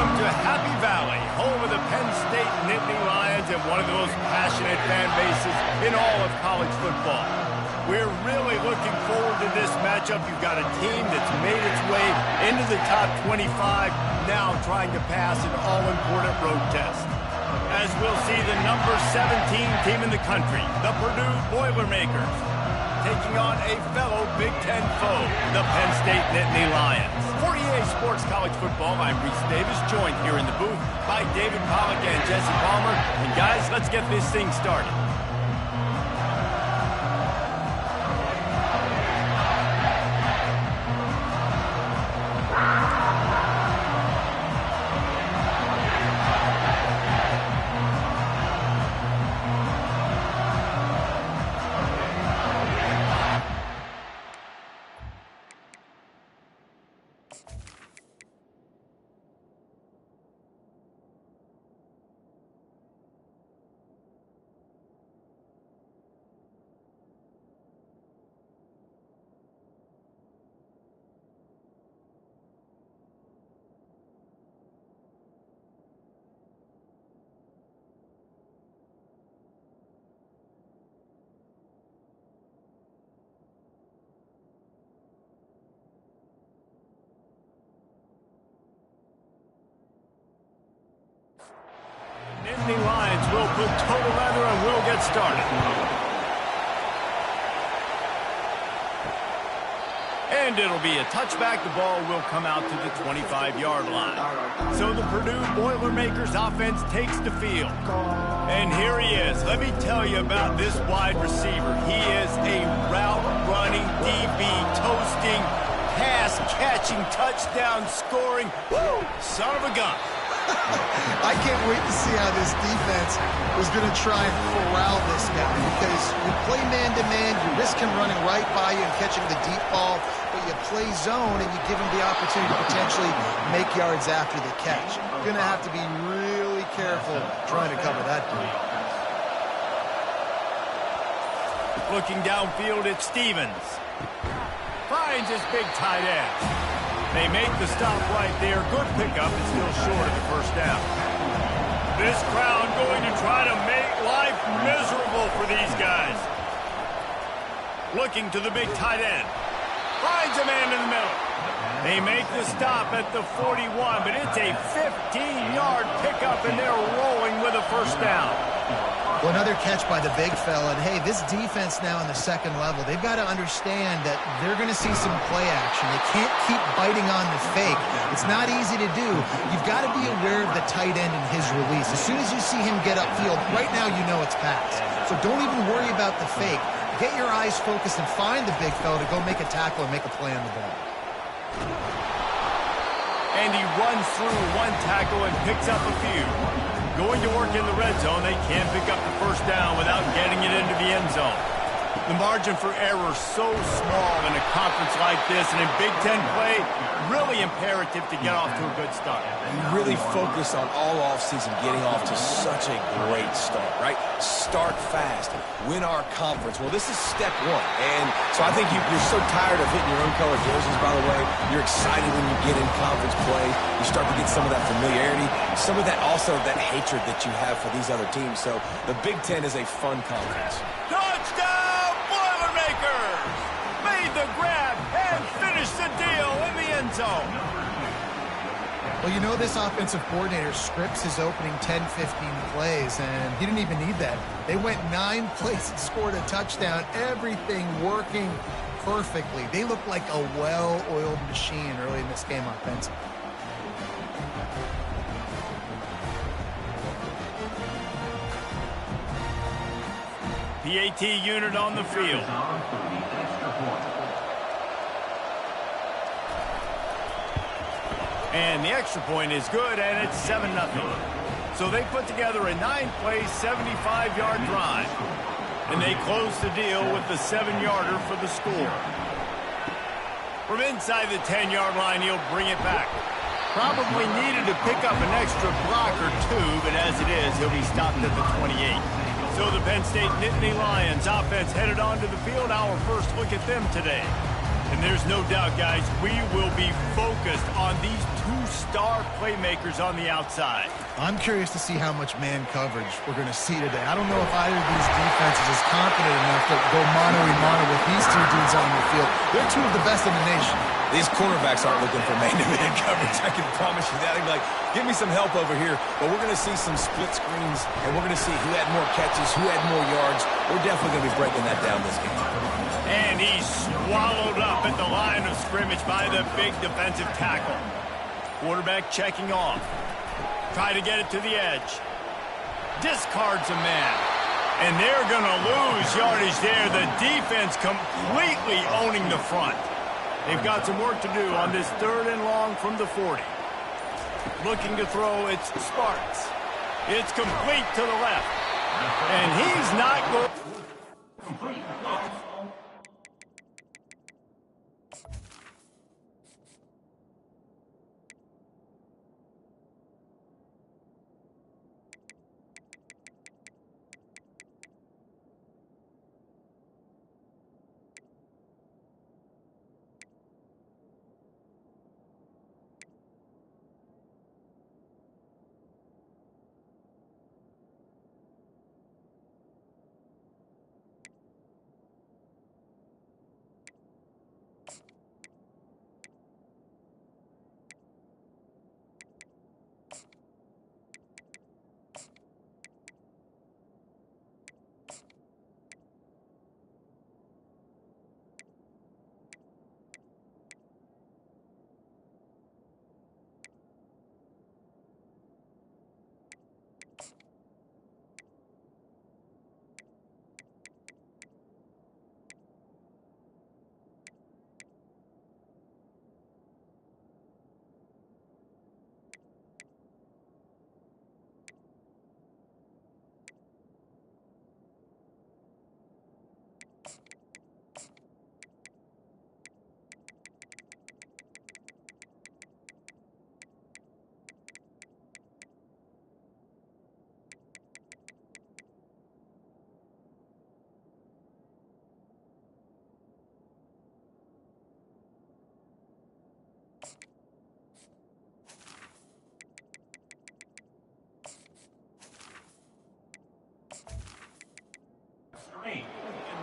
Welcome to Happy Valley, home of the Penn State Nittany Lions and one of the most passionate fan bases in all of college football. We're really looking forward to this matchup. You've got a team that's made its way into the top 25, now trying to pass an all-important road test. As we'll see the number 17 team in the country, the Purdue Boilermakers, taking on a fellow Big Ten foe, the Penn State Nittany Lions. For EA Sports College Football, I'm Reese Davis, joined here in the booth by David Pollack and Jesse Palmer. And guys, let's get this thing started. Nittany Lions will put total leather and we'll get started. And it'll be a touchback. The ball will come out to the 25-yard line. So the Purdue Boilermakers offense takes the field. And here he is. Let me tell you about this wide receiver. He is a route-running, DB, toasting, pass-catching, touchdown-scoring, son of a gun. I can't wait to see how this defense is going to try and corral this guy, because you play man-to-man, you risk him running right by you and catching the deep ball, but you play zone and you give him the opportunity to potentially make yards after the catch. You're going to have to be really careful trying to cover that dude. Looking downfield at Stevens. Finds his big tight end. They make the stop right there. Good pickup and still short of the first down. This crowd going to try to make life miserable for these guys. Looking to the big tight end. Finds a man in the middle. They make the stop at the 41, but it's a 15-yard pickup, and they're rolling with a first down. Well, another catch by the big fella. And, hey, this defense now in the second level, they've got to understand that they're going to see some play action. They can't keep biting on the fake. It's not easy to do. You've got to be aware of the tight end and his release. As soon as you see him get upfield, right now you know it's pass. So don't even worry about the fake. Get your eyes focused and find the big fella to go make a tackle and make a play on the ball. And he runs through one tackle and picks up a few. Going to work in the red zone, they can't pick up the first down without getting it into the end zone. The margin for error is so small in a conference like this, and in Big Ten play, really imperative to get off to a good start. We really focus on all offseason getting off to such a great start, right? Start fast, win our conference. Well, this is step one, and so I think you're so tired of hitting your own color jerseys, by the way. You're excited when you get in conference play. You start to get some of that familiarity, some of that also that hatred that you have for these other teams. So the Big Ten is a fun conference. Touchdown! Made the grab and finished the deal in the end zone. Well, you know, this offensive coordinator scripts his opening 10, 15 plays, and he didn't even need that. They went 9 plays and scored a touchdown, everything working perfectly. They look like a well-oiled machine early in this game offensively. PAT unit on the field. And the extra point is good, and it's 7-0. So they put together a 9-play, 75-yard drive. And they close the deal with the 7-yarder for the score. From inside the 10-yard line, he'll bring it back. Probably needed to pick up an extra block or two, but as it is, he'll be stopped at the 28. So the Penn State Nittany Lions offense headed onto the field. Our first look at them today. And There's no doubt, guys, we will be focused on these two star playmakers on the outside. I'm curious to see how much man coverage we're going to see today. I don't know if either of these defenses is confident enough to go mano-a-mano with these two dudes on the field. They're two of the best in the nation. These cornerbacks aren't looking for man-to-man coverage. I can promise you that. They'd be like, give me some help over here. But we're going to see some split screens, and we're going to see who had more catches, who had more yards. We're definitely going to be breaking that down this game. And he's swallowed up at the line of scrimmage by the big defensive tackle. Quarterback checking off. Try to get it to the edge. Discards a man. And they're going to lose yardage there. The defense completely owning the front. They've got some work to do on this 3rd and long from the 40. Looking to throw, it's Sparks. It's complete to the left. And he's not going...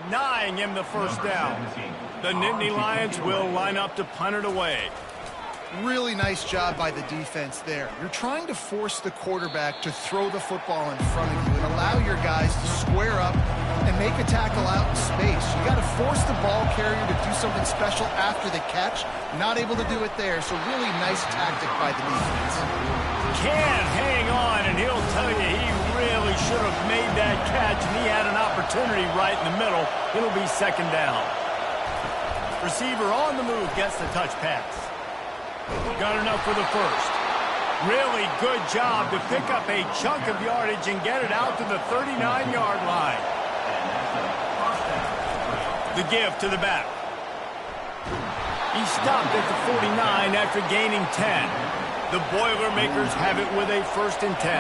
Denying him the first down. The Nittany Lions will line up to punt it away. Really nice job by the defense there. You're trying to force the quarterback to throw the football in front of you and allow your guys to square up and make a tackle out in space. You got to force the ball carrier to do something special after the catch. Not able to do it there, so really nice tactic by the defense. Can't hang on, and he'll tell you he really should have made that catch, and he had an opportunity right in the middle. It'll be 2nd down. Receiver on the move gets the touch pass. Got enough for the first. Really good job to pick up a chunk of yardage and get it out to the 39-yard line. The give to the back. He stopped at the 49 after gaining 10. The Boilermakers have it with a 1st and 10.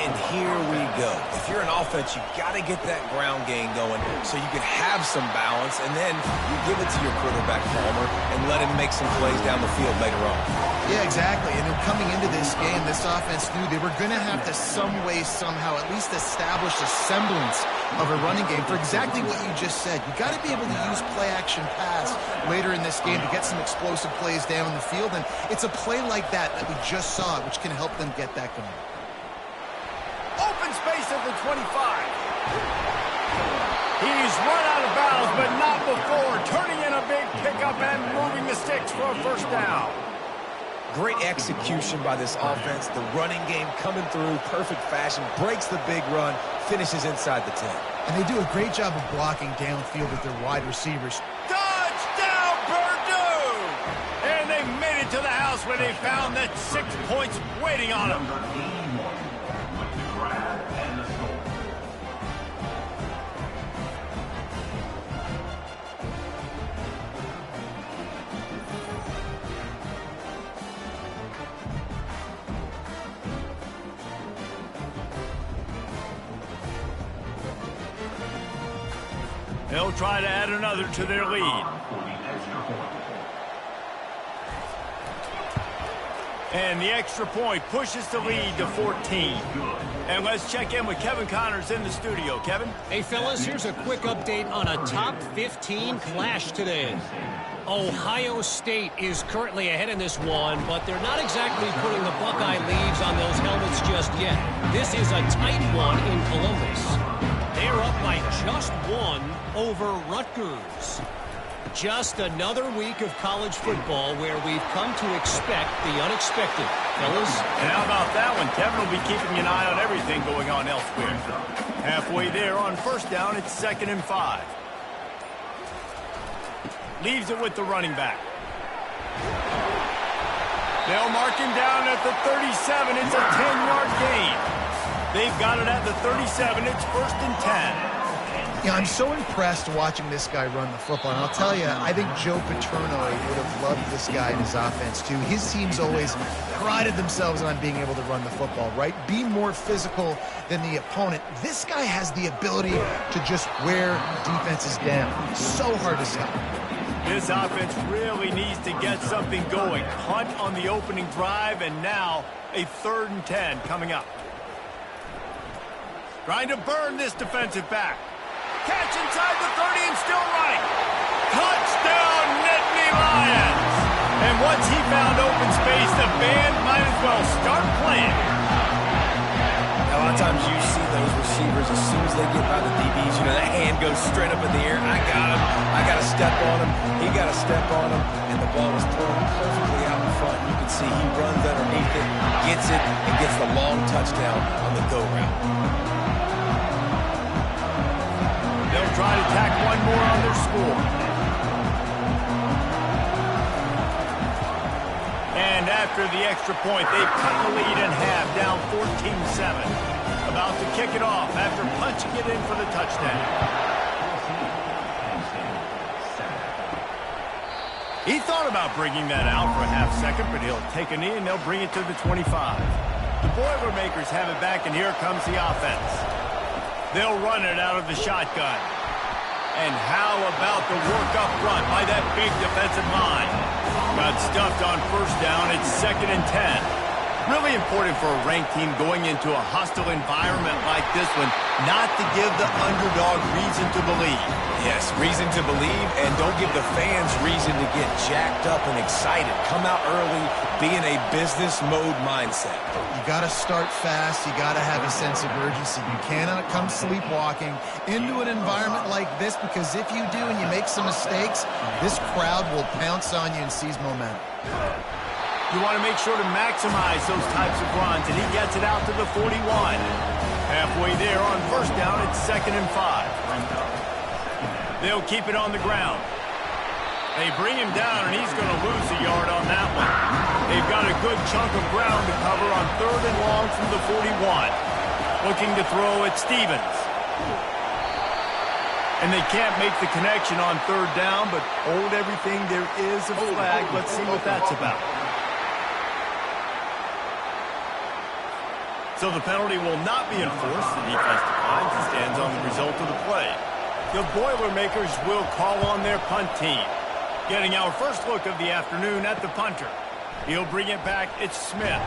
And here we go. If you're an offense, you got to get that ground game going so you can have some balance, and then you give it to your quarterback, Palmer, and let him make some plays down the field later on. Yeah, exactly. And then coming into this game, this offense knew they were going to have to some way, somehow, at least establish a semblance of a running game for exactly what you just said. You got to be able to use play-action pass later in this game to get some explosive plays down the field, and it's a play like that we just saw, which can help them get that going. Open space at the 25. He's run out of bounds, but not before turning in a big pickup and moving the sticks for a 1st down. Great execution by this offense. The running game coming through, perfect fashion, breaks the big run, finishes inside the 10. And they do a great job of blocking downfield with their wide receivers. Touchdown, Purdue! And they made it to the house where they found that 6 points waiting on them. They'll try to add another to their lead. And the extra point pushes the lead to 14. And let's check in with Kevin Connors in the studio. Kevin? Hey, fellas, here's a quick update on a top 15 clash today. Ohio State is currently ahead in this one, but they're not exactly putting the Buckeye leaves on those helmets just yet. This is a tight one in Columbus. They're up by just one over Rutgers. Just another week of college football where we've come to expect the unexpected, fellas. And how about that one? Kevin will be keeping an eye on everything going on elsewhere. Halfway there on first down, it's 2nd and 5. Leaves it with the running back. They'll mark him down at the 37. It's a 10-yard gain. They've got it at the 37. It's 1st and 10. Yeah, I'm so impressed watching this guy run the football. And I'll tell you, I think Joe Paterno would have loved this guy in his offense, too. His teams always prided themselves on being able to run the football, right? Be more physical than the opponent. This guy has the ability to just wear defenses down. So hard to stop. This offense really needs to get something going. Punt on the opening drive, and now a 3rd and 10 coming up. Trying to burn this defensive back. Catch inside the 30 and still running. Touchdown, Nittany Lions. And once he found open space, the band might as well start playing. A lot of times you see those receivers, as soon as they get by the DBs, you know, that hand goes straight up in the air. I got him. I got to step on him. He got to step on him. And the ball was thrown perfectly out in front. You can see he runs underneath it, gets it, and gets the long touchdown on the go route. They'll try to tack one more on their score. And after the extra point, they've cut the lead in half, down 14-7. About to kick it off after punching it in for the touchdown. He thought about bringing that out for a half second, but he'll take a knee and they'll bring it to the 25. The Boilermakers have it back, and here comes the offense. They'll run it out of the shotgun. And how about the work up front by that big defensive line? Got stuffed on first down. It's 2nd and 10. Really important for a ranked team going into a hostile environment like this one not to give the underdog reason to believe. Yes, reason to believe, and don't give the fans reason to get jacked up and excited. Come out early, be in a business mode mindset. You got to start fast. You got to have a sense of urgency. You cannot come sleepwalking into an environment like this, because if you do and you make some mistakes, this crowd will pounce on you and seize momentum. You want to make sure to maximize those types of runs, and he gets it out to the 41. Halfway there on first down, it's 2nd and 5. They'll keep it on the ground. They bring him down, and he's going to lose a yard on that one. They've got a good chunk of ground to cover on 3rd and long from the 41. Looking to throw at Stevens. And they can't make the connection on 3rd down, but hold everything. There is a flag. Let's see what that's about. So the penalty will not be enforced. The defense declines and stands on the result of the play. The Boilermakers will call on their punt team. Getting our first look of the afternoon at the punter. He'll bring it back. It's Smith.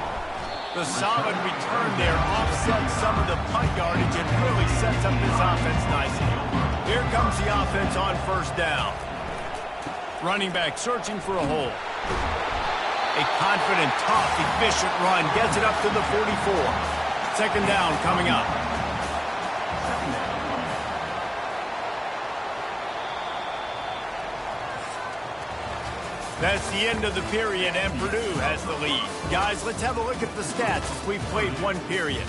The solid return there offsets some of the punt yardage and really sets up this offense nicely. Here comes the offense on first down. Running back searching for a hole. A confident, tough, efficient run. Gets it up to the 44. 2nd down coming up. That's the end of the period, and Purdue has the lead. Guys, let's have a look at the stats as we've played one period.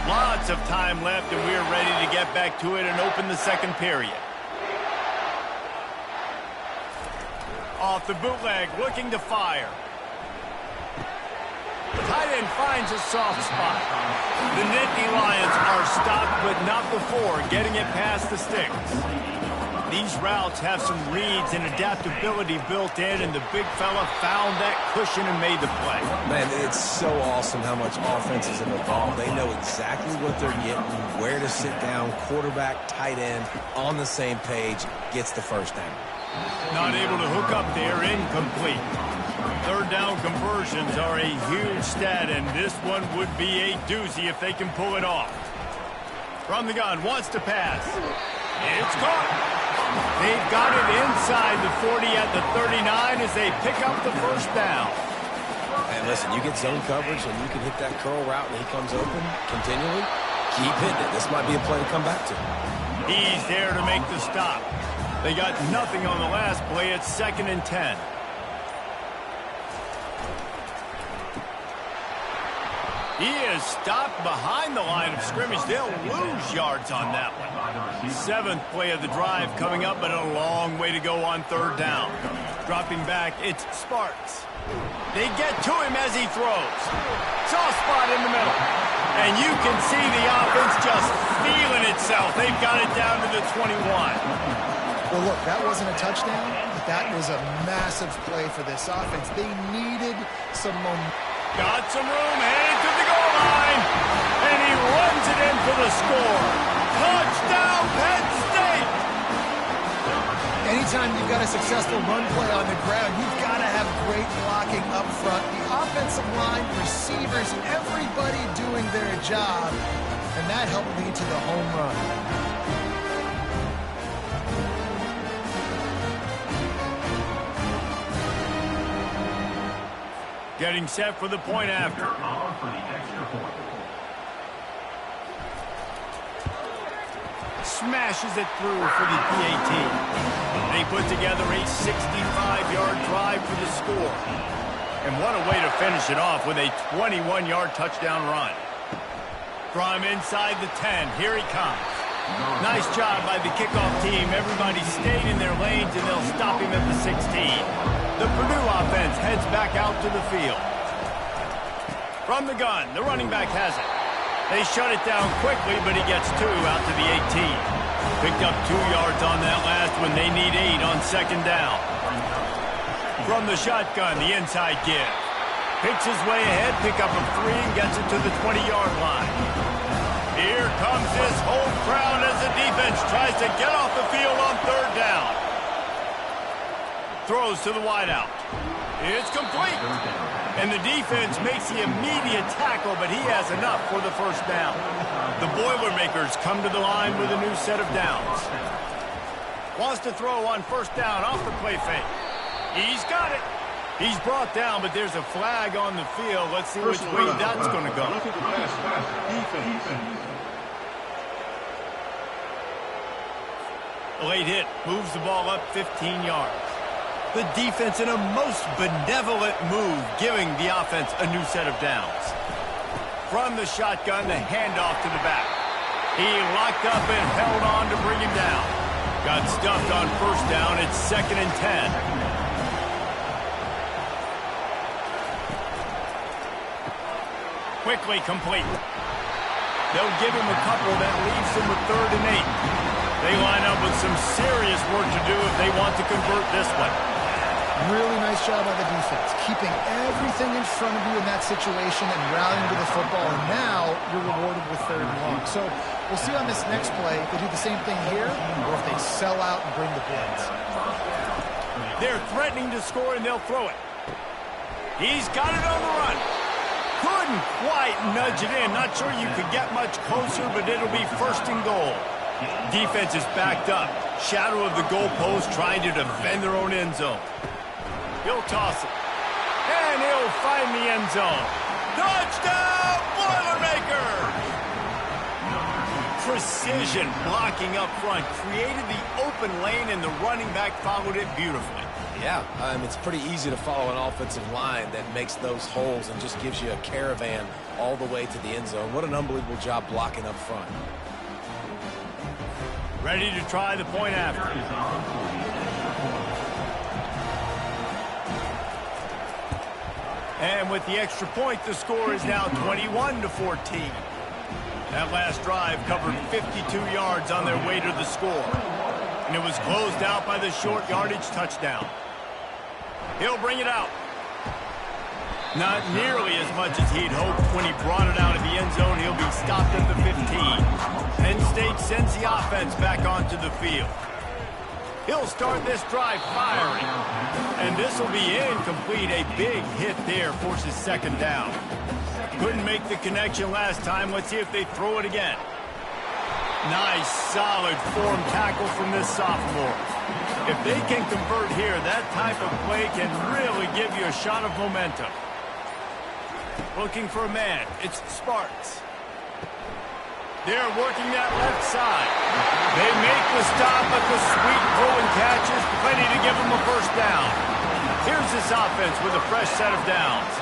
Lots of time left, and we're ready to get back to it and open the second period. Off the bootleg, looking to fire. The tight end finds a soft spot. The Nittany Lions are stopped, but not before getting it past the sticks. these routes have some reads and adaptability built in, and the big fella found that cushion and made the play. Man, it's so awesome how much offenses have evolved. They know exactly what they're getting, where to sit down, quarterback, tight end, on the same page, gets the first down. Not able to hook up there, incomplete. Third down conversions are a huge stat, and this one would be a doozy if they can pull it off. From the gun, wants to pass. It's caught. They've got it inside the 40 at the 39 as they pick up the first down. And listen, you get zone coverage and you can hit that curl route and he comes open continually. Keep hitting it. This might be a play to come back to. He's there to make the stop. They got nothing on the last play. It's 2nd and 10. He is stopped behind the line of scrimmage. They'll lose yards on that one. 7th play of the drive coming up, but a long way to go on 3rd down. Dropping back, it's Sparks. They get to him as he throws. Soft spot in the middle. And you can see the offense just feeling itself. They've got it down to the 21. Well, look, that wasn't a touchdown, but that was a massive play for this offense. They needed some momentum. Got some room, headed to the goal line, and he runs it in for the score. Touchdown, Penn State! Anytime you've got a successful run play on the ground, you've got to have great blocking up front. The offensive line, receivers, everybody doing their job, and that helped lead to the home run. Getting set for the point after. Smashes it through for the PAT. They put together a 65-yard drive for the score. And what a way to finish it off with a 21-yard touchdown run. From inside the 10, here he comes. Nice job by the kickoff team. Everybody stayed in their lanes, and they'll stop him at the 16. The Purdue offense heads back out to the field. From the gun, the running back has it. They shut it down quickly, but he gets 2 out to the 18. Picked up 2 yards on that last one. They need 8 on 2nd down. From the shotgun, the inside give. Picks his way ahead, pick up a 3, and gets it to the 20-yard line. Here comes this whole crowd as the defense tries to get off the field on 3rd down. Throws to the wideout. It's complete. And the defense makes the immediate tackle, but he has enough for the first down. The Boilermakers come to the line with a new set of downs. Wants to throw on 1st down off the play fake. He's got it. He's brought down, but there's a flag on the field. Let's see which way that's going to go. Late hit. Moves the ball up 15 yards. The defense in a most benevolent move, giving the offense a new set of downs. From the shotgun, the handoff to the back. He locked up and held on to bring him down. Got stuffed on 1st down. It's 2nd and 10. Quickly complete. They'll give him a couple that leaves him with 3rd and 8. They line up with some serious work to do if they want to convert this one. Really nice job by the defense, keeping everything in front of you in that situation and rallying to the football, and now you're rewarded with 3rd and long. So we'll see on this next play if they do the same thing here or if they sell out and bring the blitz. They're threatening to score, and they'll throw it. He's got it on the run. Couldn't quite nudge it in. Not sure you could get much closer, but it'll be 1st and goal. Defense is backed up. Shadow of the goalpost trying to defend their own end zone. He'll toss it. And he'll find the end zone. Touchdown, Boilermakers! Precision blocking up front. Created the open lane, and the running back followed it beautifully. Yeah, it's pretty easy to follow an offensive line that makes those holes and just gives you a caravan all the way to the end zone. What an unbelievable job blocking up front. Ready to try the point after. And with the extra point, the score is now 21-14. That last drive covered 52 yards on their way to the score. And it was closed out by the short yardage touchdown. He'll bring it out. Not nearly as much as he'd hoped when he brought it out of the end zone. He'll be stopped at the 15. Penn State sends the offense back onto the field. He'll start this drive firing. And this will be incomplete. A big hit there forces second down. Couldn't make the connection last time. Let's see if they throw it again. Nice, solid form tackle from this sophomore. If they can convert here, that type of play can really give you a shot of momentum. Looking for a man. It's Sparks. They're working that left side. They make the stop, but the sweet throw and catch is plenty to give them a first down. Here's this offense with a fresh set of downs.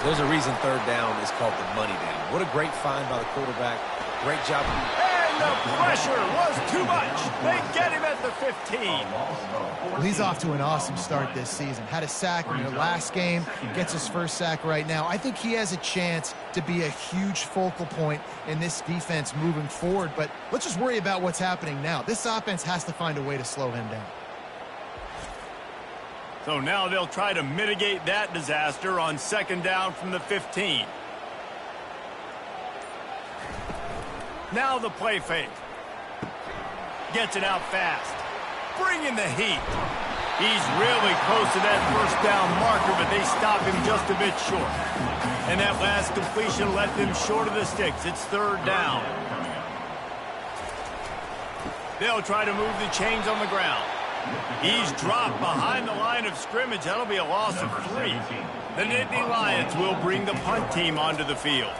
There's a reason third down is called the money down. What a great find by the quarterback. Great job. And the pressure was too much. They get him at the 15. Well, he's off to an awesome start this season. Had a sack in their last game, gets his first sack right now. I think he has a chance to be a huge focal point in this defense moving forward, but let's just worry about what's happening now. This offense has to find a way to slow him down. So now they'll try to mitigate that disaster on second down from the 15. Now the play fake. Gets it out fast. Bringing the heat. He's really close to that first down marker, but they stop him just a bit short. And that last completion left them short of the sticks. It's third down. They'll try to move the chains on the ground. He's dropped behind the line of scrimmage. That'll be a loss of 3. The Nittany Lions will bring the punt team onto the field.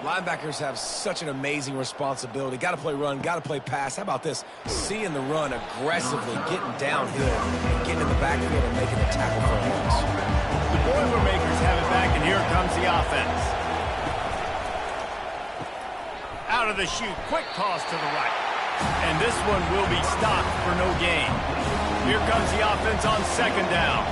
Linebackers have such an amazing responsibility. Got to play run, got to play pass. How about this? Seeing the run aggressively, getting downhill, and getting in the backfield and making a tackle for a loss. The Boilermakers have it back, and here comes the offense. Out of the chute, quick toss to the right. And this one will be stopped for no gain. Here comes the offense on second down.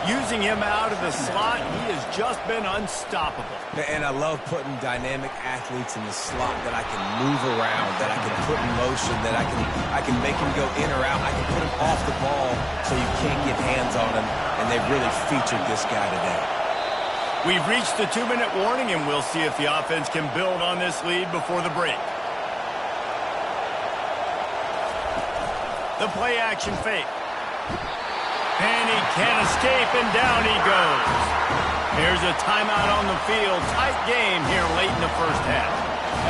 Using him out of the slot, he has just been unstoppable. And I love putting dynamic athletes in the slot that I can move around, that I can put in motion, that I can make him go in or out. I can put him off the ball so you can't get hands on him, and they've really featured this guy today. We've reached the 2-minute warning, and we'll see if the offense can build on this lead before the break. The play action fake. And he can't escape, and down he goes. Here's a timeout on the field. Tight game here late in the first half.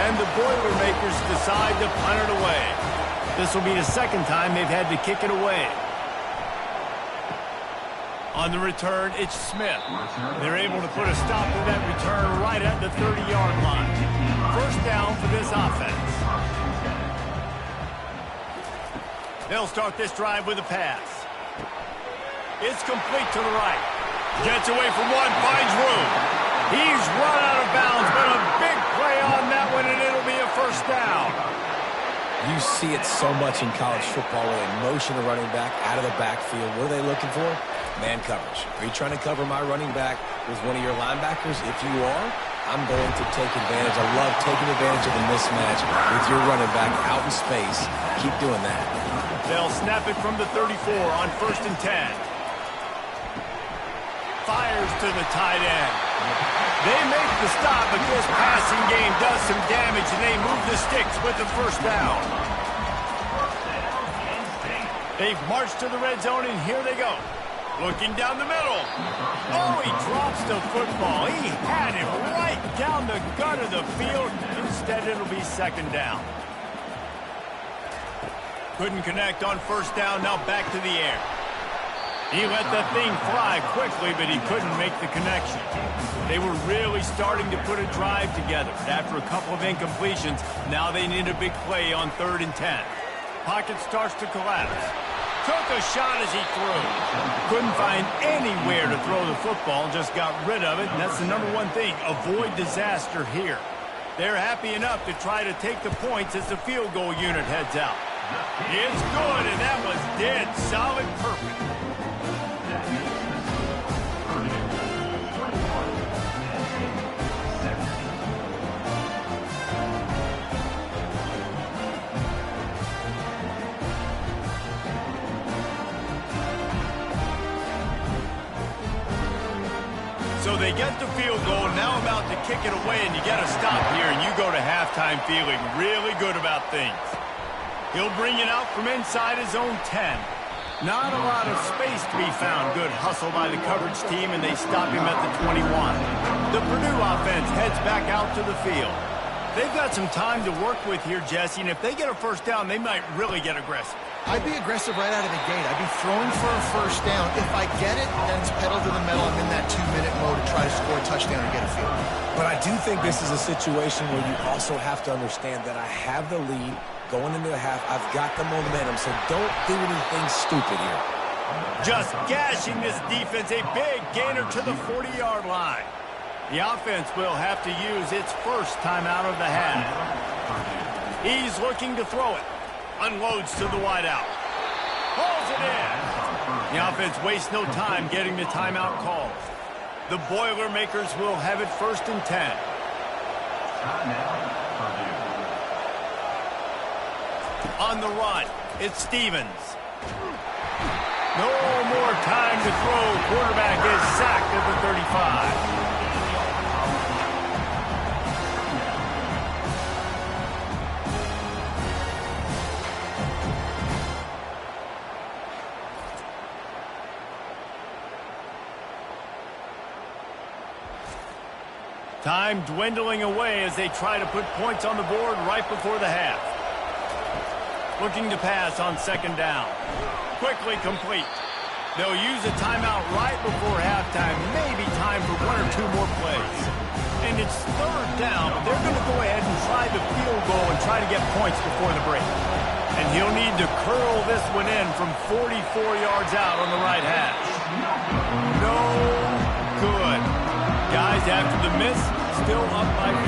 And the Boilermakers decide to punt it away. This will be the second time they've had to kick it away. On the return, it's Smith. They're able to put a stop to that return right at the 30-yard line. First down for this offense. They'll start this drive with a pass. It's complete to the right. Gets away from one, finds room. He's run out of bounds, but a big play on that one, and it'll be a first down. You see it so much in college football where they motion a running back out of the backfield. What are they looking for? Man coverage. Are you trying to cover my running back with one of your linebackers? If you are, I'm going to take advantage. I love taking advantage of the mismatch with your running back out in space. Keep doing that. They'll snap it from the 34 on 1st and 10. Fires to the tight end. They make the stop, but this passing game does some damage, and they move the sticks with the first down. They've marched to the red zone, and here they go. Looking down the middle. Oh, he drops the football. He had it right down the gut of the field. Instead, it'll be second down. Couldn't connect on first down. Now back to the air. He let that thing fly quickly, but he couldn't make the connection. They were really starting to put a drive together. But after a couple of incompletions, now they need a big play on 3rd and 10. Pocket starts to collapse. Took a shot as he threw. Couldn't find anywhere to throw the football, just got rid of it, and that's the number one thing. Avoid disaster here. They're happy enough to try to take the points as the field goal unit heads out. It's good, and that was dead solid perfect. So they get the field goal, now about to kick it away, and you get a stop here, and you go to halftime feeling really good about things. He'll bring it out from inside his own 10. Not a lot of space to be found. Good hustle by the coverage team, and they stop him at the 21. The Purdue offense heads back out to the field. They've got some time to work with here, Jesse, and if they get a first down, they might really get aggressive. I'd be aggressive right out of the gate. I'd be throwing for a first down. If I get it, then it's pedal to the metal. I'm in that 2-minute mode to try to score a touchdown or get a field. But I do think this is a situation where you also have to understand that I have the lead going into the half. I've got the momentum, so don't do anything stupid here. Just gashing this defense, a big gainer to the 40-yard line. The offense will have to use its first timeout of the half. He's looking to throw it. Unloads to the wideout. Hauls it in. The offense wastes no time getting the timeout called. The Boilermakers will have it 1st and 10. On the run, it's Stevens. No more time to throw. Quarterback is sacked at the 35. Time dwindling away as they try to put points on the board right before the half. Looking to pass on 2nd down. Quickly complete. They'll use a timeout right before halftime. Maybe time for 1 or 2 more plays. And it's 3rd down, but they're going to go ahead and try the field goal and try to get points before the break. And he'll need to curl this one in from 44 yards out on the right hash. No good. Guys, after the miss, still up by 4.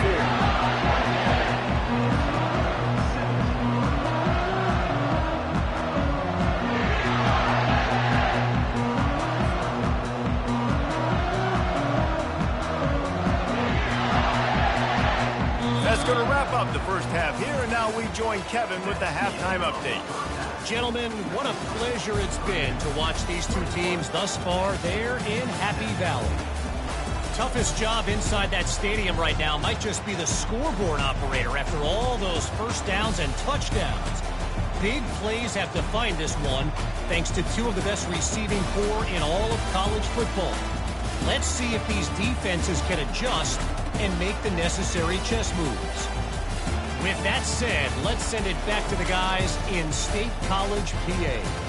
That's going to wrap up the first half here, and now we join Kevin with the halftime update. Gentlemen, what a pleasure it's been to watch these two teams thus far there in Happy Valley. Toughest job inside that stadium right now might just be the scoreboard operator after all those first downs and touchdowns. Big plays have defined this one, thanks to 2 of the best receiving corps in all of college football. Let's see if these defenses can adjust and make the necessary chess moves. With that said, let's send it back to the guys in State College, PA.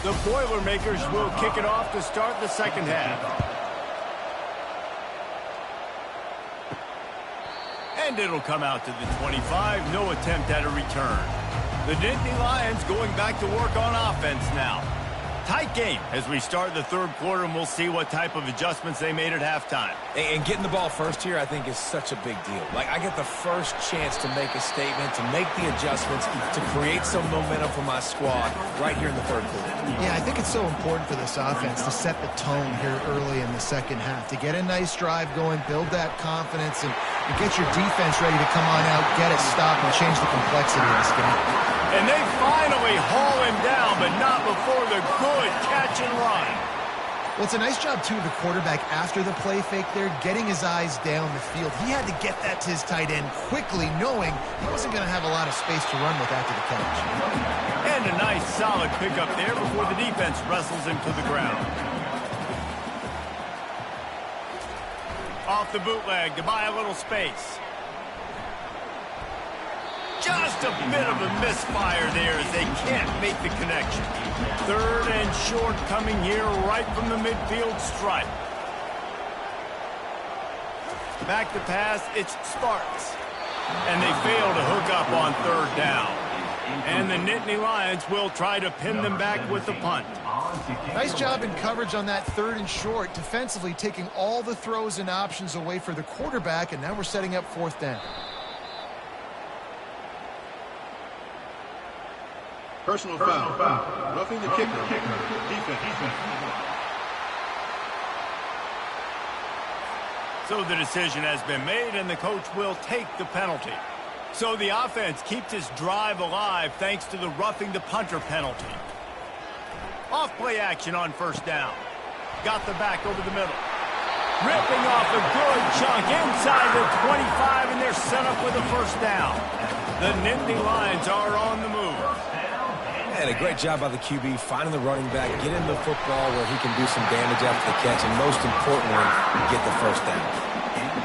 The Boilermakers will kick it off to start the second half. And it'll come out to the 25. No attempt at a return. The Nittany Lions going back to work on offense now. Tight game as we start the 3rd quarter, and we'll see what type of adjustments they made at halftime. And getting the ball first here, I think, is such a big deal. Like, I get the first chance to make a statement, to make the adjustments, to create some momentum for my squad right here in the 3rd quarter. Yeah, I think it's so important for this offense to set the tone here early in the second half, to get a nice drive going, build that confidence, and get your defense ready to come on out, get a stop, and change the complexity of this game. And they finally haul him down, but not before the good catch and run. Well, it's a nice job, too, of the quarterback after the play fake there, getting his eyes down the field. He had to get that to his tight end quickly, knowing he wasn't going to have a lot of space to run with after the catch. And a nice, solid pickup there before the defense wrestles him to the ground. Off the bootleg to buy a little space. Just a bit of a misfire there as they can't make the connection. 3rd and short coming here right from the midfield stripe. Back to pass, it's Sparks. And they fail to hook up on 3rd down. And the Nittany Lions will try to pin them back with the punt. Nice job in coverage on that 3rd and short, defensively taking all the throws and options away for the quarterback, and now we're setting up 4th down. Personal foul. Roughing the kicker. Defense. So the decision has been made, and the coach will take the penalty. So the offense keeps its drive alive thanks to the roughing the punter penalty. Off play action on 1st down. got the back over the middle. Ripping off a good chunk inside the 25, and they're set up with a first down. The Nittany Lions are on the move. And a great job by the QB finding the running back, get him the football where he can do some damage after the catch, and most importantly, get the first down.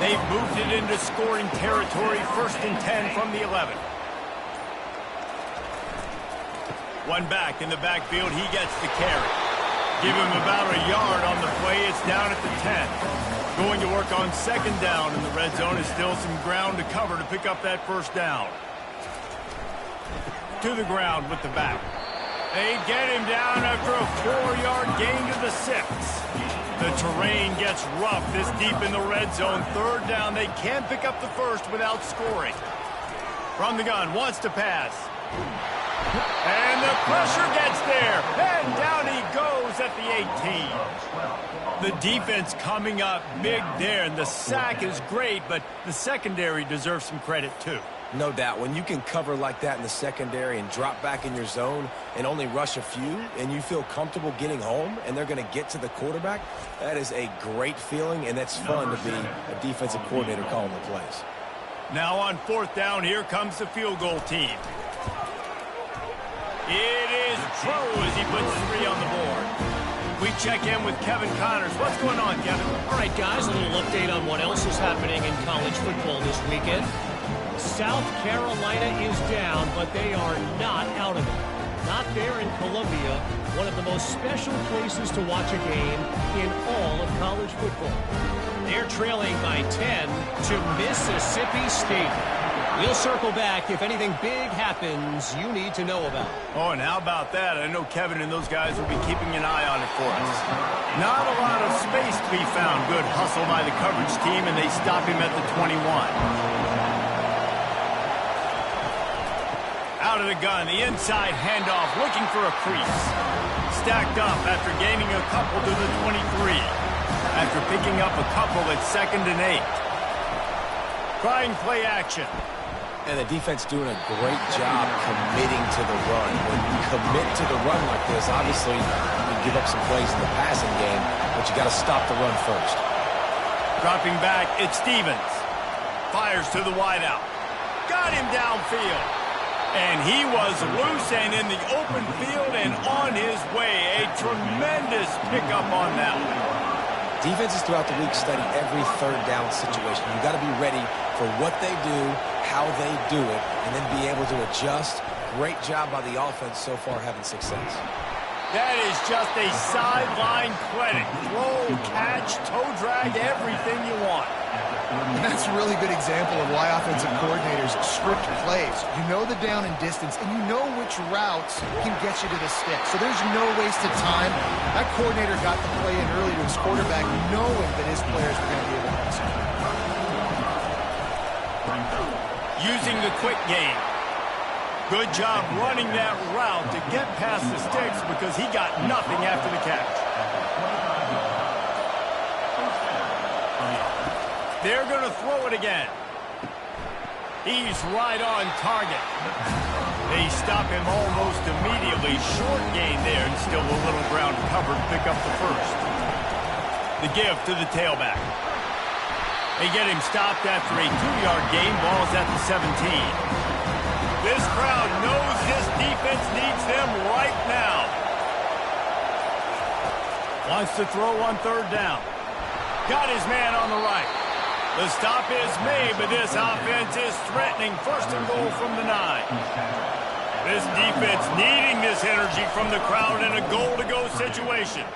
They've moved it into scoring territory, 1st and 10 from the 11. One back in the backfield, he gets the carry. Give him about a yard on the play. It's down at the 10. Going to work on 2nd down in the red zone. Is still some ground to cover to pick up that first down. To the ground with the back. They get him down after a 4-yard gain to the 6. The terrain gets rough this deep in the red zone. 3rd down. They can't pick up the first without scoring. From the gun, wants to pass. And the pressure gets there. And down he goes at the 18. The defense coming up big there. And the sack is great, but the secondary deserves some credit too. No doubt. When you can cover like that in the secondary and drop back in your zone and only rush a few, and you feel comfortable getting home and they're going to get to the quarterback, that is a great feeling, and that's fun to be a defensive coordinator calling the plays. Now on 4th down, here comes the field goal team. It is True as he puts 3 on the board. We check in with Kevin Connors. What's going on, Kevin? All right, guys, a little update on what else is happening in college football this weekend. South Carolina is down, but they are not out of it. Not there in Columbia, one of the most special places to watch a game in all of college football. They're trailing by 10 to Mississippi State. We'll circle back if anything big happens you need to know about. Oh, and how about that? I know Kevin and those guys will be keeping an eye on it for us. Not a lot of space to be found. Good hustle by the coverage team, and they stop him at the 21. Out of the gun, the inside handoff, looking for a crease. Stacked up after gaining a couple to the 23. After picking up a couple at 2nd and 8. Trying play action. And the defense doing a great job committing to the run. When you commit to the run like this, obviously you can give up some plays in the passing game, but you got to stop the run first. Dropping back, it's Stevens. Fires to the wideout. Got him downfield. And he was loose and in the open field and on his way. A tremendous pickup on that one. Defenses throughout the week study every 3rd down situation. You got to be ready for what they do, how they do it, and then be able to adjust. Great job by the offense so far having success. That is just a sideline credit. Throw, catch, toe drag, everything you want. And that's a really good example of why offensive coordinators script plays. You know the down and distance, and you know which routes can get you to the stick. So there's no wasted time. That coordinator got the play in early to his quarterback, knowing that his players were going to be able to execute. Using the quick game. Good job running that route to get past the sticks because he got nothing after the catch. They're going to throw it again. He's right on target. They stop him almost immediately. Short gain there and still a little ground covered to pick up the first. The give to the tailback. They get him stopped after a 2-yard gain. Ball's at the 17. This crowd knows this defense needs them right now. Wants to throw on 3rd down. Got his man on the right. The stop is made, but this offense is threatening. 1st and goal from the 9. This defense needing this energy from the crowd in a goal-to-go situation.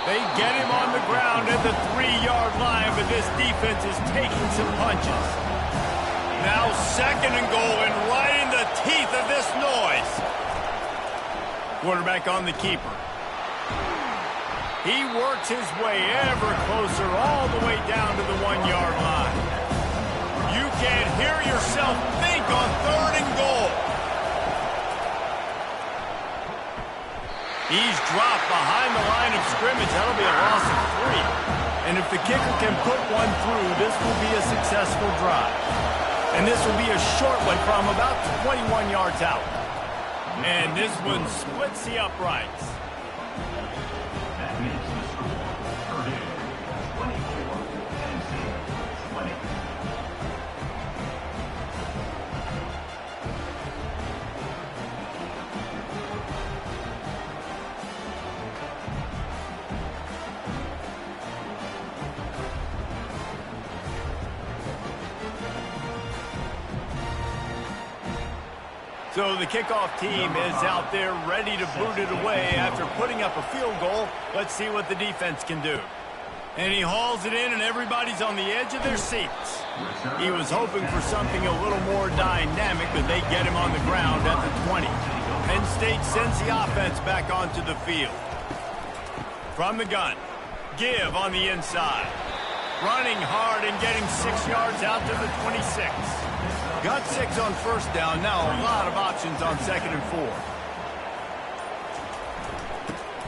They get him on the ground at the 3-yard line, but this defense is taking some punches. Now 2nd and goal, and right in the teeth of this noise. Quarterback on the keeper. He works his way ever closer all the way down to the 1-yard line. You can't hear yourself think on 3rd and goal. He's dropped behind the line of scrimmage. That'll be a loss of 3. And if the kicker can put one through, this will be a successful drive. And this will be a short one from about 21 yards out. And this one splits the uprights. So the kickoff team is out there ready to boot it away after putting up a field goal. Let's see what the defense can do. And he hauls it in, and everybody's on the edge of their seats. He was hoping for something a little more dynamic, but they get him on the ground at the 20. Penn State sends the offense back onto the field. From the gun, Give on the inside. Running hard and getting 6 yards out to the 26. Got 6 on first down. Now a lot of options on 2nd and 4.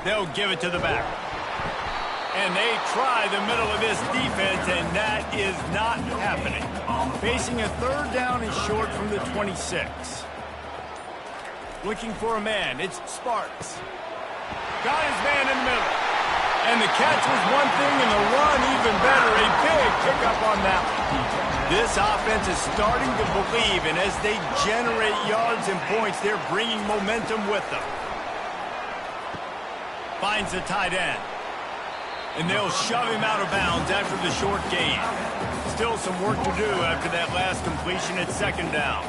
They'll give it to the back. And they try the middle of this defense, and that is not happening. Facing a 3rd down and short from the 26. Looking for a man. It's Sparks. Got his man in the middle. And the catch was one thing, and the run even better. A big pickup on that one. This offense is starting to believe, and as they generate yards and points, they're bringing momentum with them. Finds the tight end. And they'll shove him out of bounds after the short gain. Still some work to do after that last completion at 2nd down.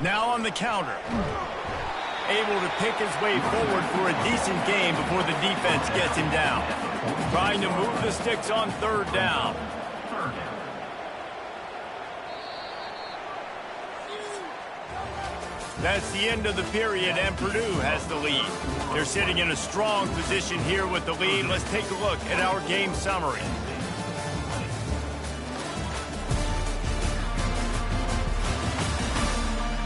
Now on the counter. Able to pick his way forward for a decent game before the defense gets him down. Trying to move the sticks on 3rd down. That's the end of the period, and Purdue has the lead. They're sitting in a strong position here with the lead. Let's take a look at our game summary.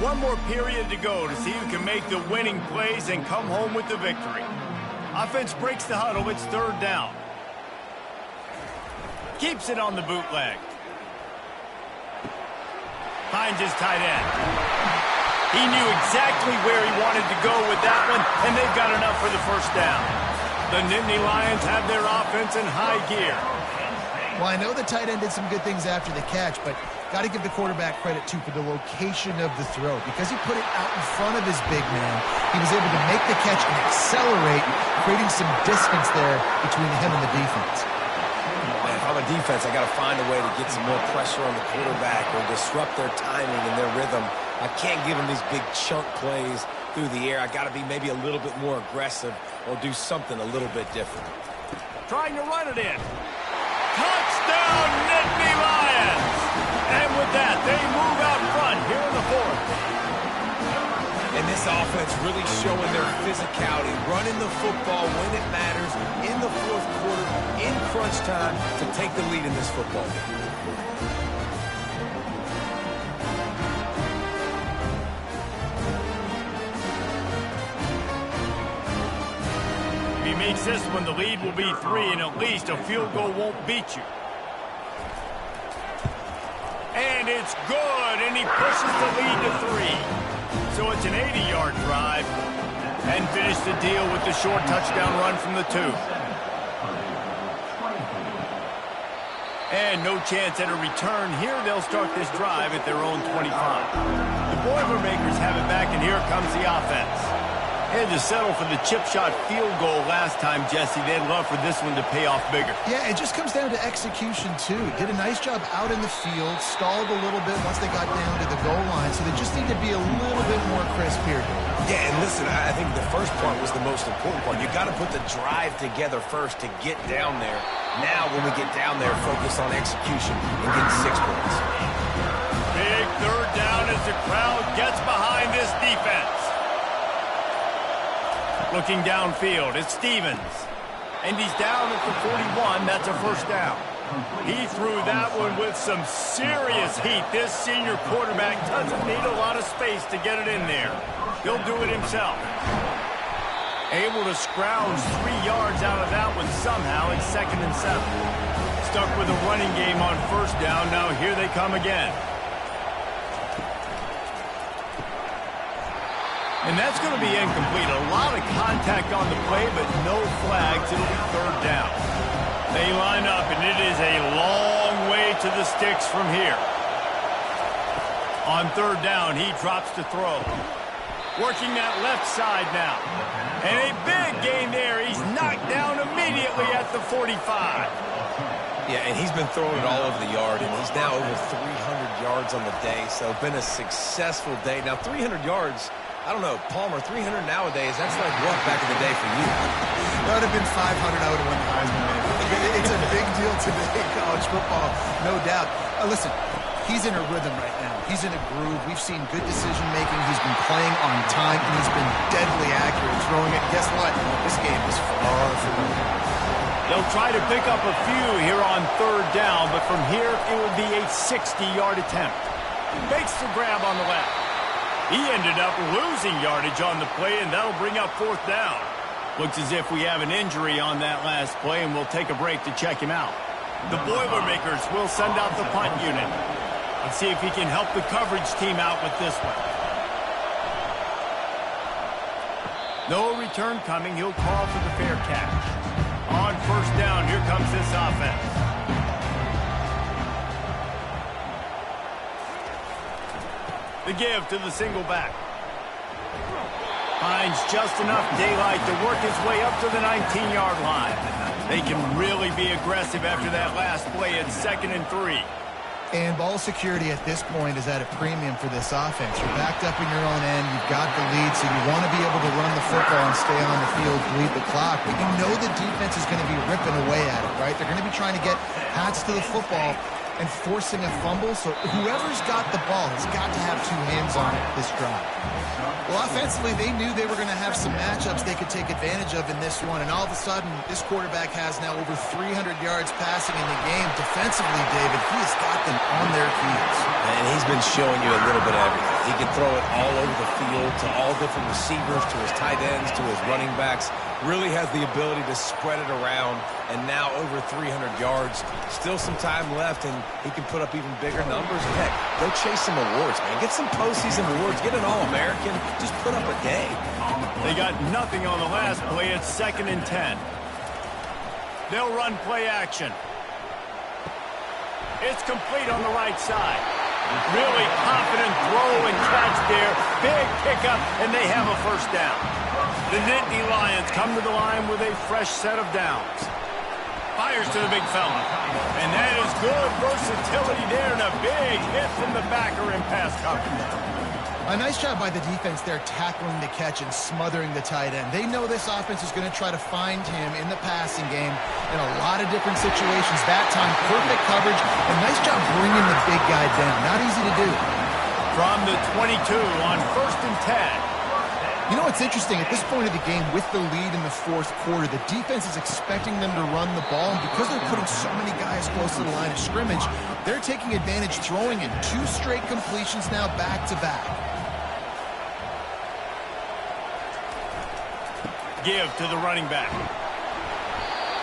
One more period to go to see who can make the winning plays and come home with the victory. Offense breaks the huddle. It's 3rd down. Keeps it on the bootleg. Finds his tight end. He knew exactly where he wanted to go with that one, and they've got enough for the 1st down. The Nittany Lions have their offense in high gear. Well, I know the tight end did some good things after the catch, but got to give the quarterback credit, too, for the location of the throw. Because he put it out in front of his big man, he was able to make the catch and accelerate, creating some distance there between him and the defense. Man, if I'm a defense, I got to find a way to get some more pressure on the quarterback or disrupt their timing and their rhythm. I can't give them these big chunk plays through the air. I got to be maybe a little bit more aggressive or do something a little bit different. Trying to run it in. Touchdown, Nittany Lions! And with that, they move out front here in the 4th. And this offense really showing their physicality, running the football when it matters, in the 4th quarter, in crunch time, to take the lead in this football game. If he makes this one, the lead will be 3, and at least a field goal won't beat you. And it's good, and he pushes the lead to 3. So it's an 80-yard drive. And finish the deal with the short touchdown run from the 2. And no chance at a return. Here they'll start this drive at their own 25. The Boilermakers have it back, and here comes the offense. Had to settle for the chip shot field goal last time, Jesse. They'd love for this one to pay off bigger. Yeah, it just comes down to execution, too. Did a nice job out in the field, stalled a little bit once they got down to the goal line, so they just need to be a little bit more crisp here. Yeah, and listen, I think the first part was the most important part. You got to put the drive together first to get down there. Now, when we get down there, focus on execution and getting 6 points. Big 3rd down as the crowd gets behind this defense. Looking downfield, it's Stevens. And he's down at the 41. That's a 1st down. He threw that one with some serious heat. This senior quarterback doesn't need a lot of space to get it in there. He'll do it himself. Able to scrounge 3 yards out of that one somehow. It's 2nd and 7. Stuck with a running game on 1st down. Now here they come again. And that's going to be incomplete. A lot of contact on the play, but no flags. It'll be 3rd down. They line up, and it is a long way to the sticks from here. On 3rd down, he drops to throw. Working that left side now. And a big gain there. He's knocked down immediately at the 45. Yeah, and he's been throwing it all over the yard, and he's now over 300 yards on the day, so been a successful day. Now, 300 yards, I don't know, Palmer, 300 nowadays, that's like what back in the day for you? That would have been 500. I would have won the Heisman, man. It's a big deal today in college football, no doubt. Listen, he's in a rhythm right now. He's in a groove. We've seen good decision-making. He's been playing on time, and he's been deadly accurate throwing it. Guess what? This game is far from over. They'll try to pick up a few here on third down, but from here it will be a 60-yard attempt. Makes the grab on the left. He ended up losing yardage on the play, and that'll bring up fourth down. Looks as if we have an injury on that last play, and we'll take a break to check him out. The Boilermakers will send out the punt unit. Let's see if he can help the coverage team out with this one. No return coming. He'll call for the fair catch. On first down, here comes this offense. The give to the single back. Finds just enough daylight to work his way up to the 19-yard line. They can really be aggressive after that last play at 2nd and 3. And ball security at this point is at a premium for this offense. You're backed up in your own end. You've got the lead, so you want to be able to run the football and stay on the field, bleed the clock. But you know the defense is going to be ripping away at it, right? They're going to be trying to get hats to the football and forcing a fumble. So whoever's got the ball has got to have two hands on it this drive. Well, offensively, they knew they were going to have some matchups they could take advantage of in this one. And all of a sudden, this quarterback has now over 300 yards passing in the game. Defensively, David, he has got them on their feet. And he's been showing you a little bit of everything. He can throw it all over the field to all different receivers, to his tight ends, to his running backs. Really has the ability to spread it around. And now over 300 yards. Still some time left, and he can put up even bigger numbers. Heck, go chase some awards, man. Get some postseason awards. Get an All-American. Just put up a day. They got nothing on the last play. It's 2nd and 10. They'll run play action. It's complete on the right side. Really confident throw and catch there. Big pickup, and they have a first down. The Nittany Lions come to the line with a fresh set of downs. Fires to the big fella. And that is good versatility there, and a big hit from the backer in pass coverage. A nice job by the defense there tackling the catch and smothering the tight end. They know this offense is going to try to find him in the passing game in a lot of different situations. That time, perfect coverage. A nice job bringing the big guy down. Not easy to do. From the 22 on 1st and 10. You know what's interesting? At this point of the game, with the lead in the fourth quarter, the defense is expecting them to run the ball. And because they're putting so many guys close to the line of scrimmage, they're taking advantage, throwing in 2 straight completions now back-to-back. Give to the running back.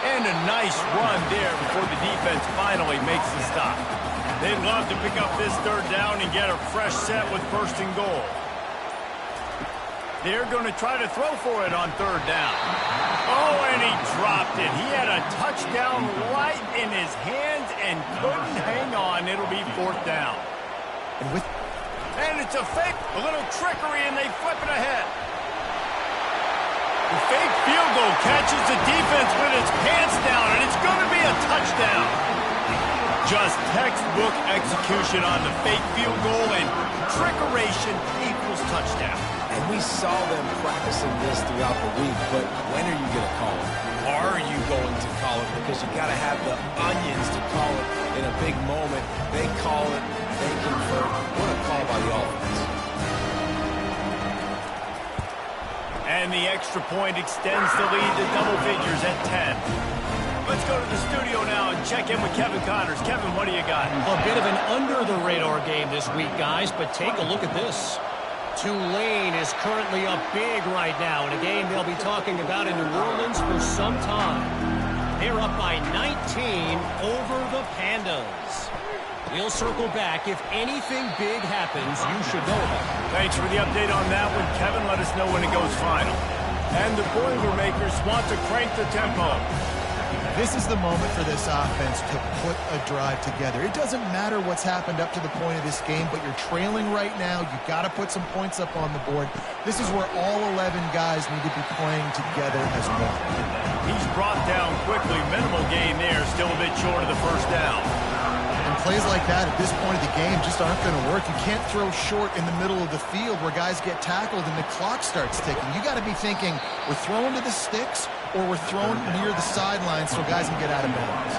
And a nice run there before the defense finally makes the stop. They'd love to pick up this third down and get a fresh set with 1st and goal. They're going to try to throw for it on 3rd down. Oh, and he dropped it. He had a touchdown right in his hands and couldn't hang on. It'll be 4th down. And it's a fake, a little trickery, and they flip it ahead. The fake field goal catches the defense with its pants down, and it's going to be a touchdown. Just textbook execution on the fake field goal, and trickeration equals touchdown. And we saw them practicing this throughout the week, but when are you going to call it? Are you going to call it? Because you got to have the onions to call it in a big moment. They call it, they convert. What a call by the offense. And the extra point extends the lead to double figures at 10. Let's go to the studio now and check in with Kevin Connors. Kevin, what do you got? A bit of an under-the-radar game this week, guys, but take a look at this. Tulane is currently up big right now in a game they'll be talking about in New Orleans for some time. They're up by 19 over the Pandas. We'll circle back. If anything big happens, you should know about it. Thanks for the update on that one, Kevin. Let us know when it goes final. And the Boilermakers want to crank the tempo. This is the moment for this offense to put a drive together. It doesn't matter what's happened up to the point of this game, but you're trailing right now. You've got to put some points up on the board. This is where all 11 guys need to be playing together as one. He's brought down quickly. Minimal gain there. Still a bit short of the first down. And plays like that at this point of the game just aren't going to work. You can't throw short in the middle of the field where guys get tackled and the clock starts ticking. You got to be thinking, we're throwing to the sticks or we're thrown near the sidelines so guys can get out of bounds.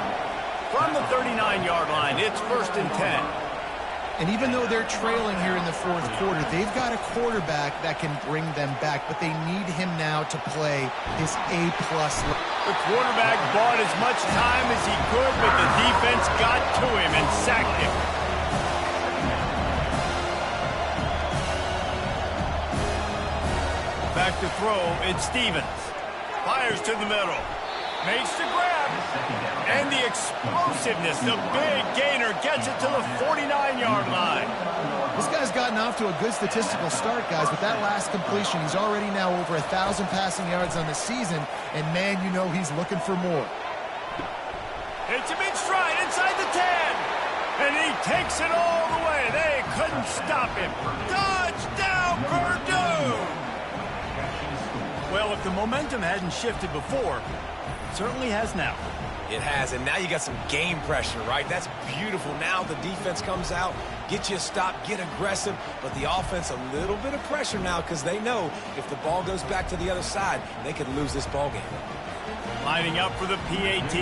From the 39-yard line, it's 1st and 10. And even though they're trailing here in the fourth quarter, they've got a quarterback that can bring them back, but they need him now to play his A-plus. The quarterback bought as much time as he could, but the defense got to him and sacked him. Back to throw, it's Stevens. Fires to the middle. Makes the grab. And the explosiveness, the big gainer, gets it to the 49-yard line. This guy's gotten off to a good statistical start, guys. With that last completion, he's already now over 1,000 passing yards on the season. And, man, you know he's looking for more. It's a big stride inside the 10. And he takes it all the way. They couldn't stop him. Touchdown, Purdue! Well, if the momentum hadn't shifted before, it certainly has now. It has, and now you got some game pressure, right? That's beautiful. Now the defense comes out, get you a stop, get aggressive, but the offense a little bit of pressure now because they know if the ball goes back to the other side, they could lose this ball game. Lining up for the PAT.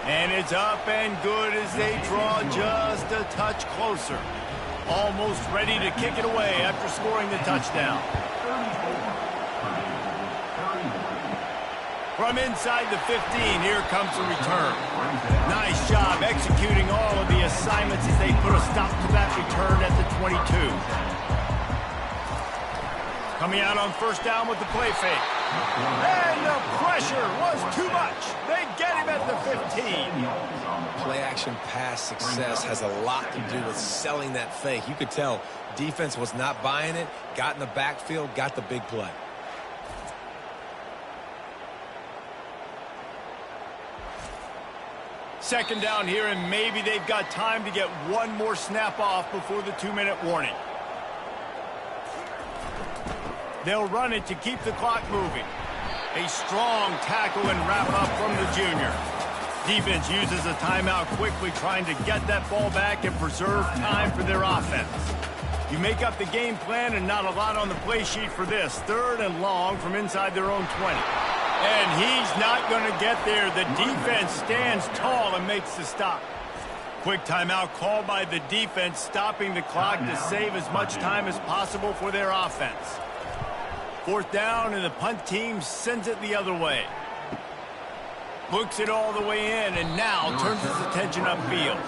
And it's up and good as they draw just a touch closer. Almost ready to kick it away after scoring the touchdown. From inside the 15, here comes the return. Nice job executing all of the assignments as they put a stop to that return at the 22. Coming out on first down with the play fake. And the pressure was too much. They get him at the 15. Play-action pass success has a lot to do with selling that fake. You could tell defense was not buying it, got in the backfield, got the big play. Second down here, and maybe they've got time to get one more snap off before the 2-minute warning. They'll run it to keep the clock moving. A strong tackle and wrap-up from the junior. Defense uses a timeout quickly, trying to get that ball back and preserve time for their offense. You make up the game plan and not a lot on the play sheet for this. 3rd and long from inside their own 20. And he's not going to get there. The defense stands tall and makes the stop. Quick timeout called by the defense, stopping the clock to save as much time as possible for their offense. 4th down, and the punt team sends it the other way. Looks it all the way in, and now turns his attention upfield.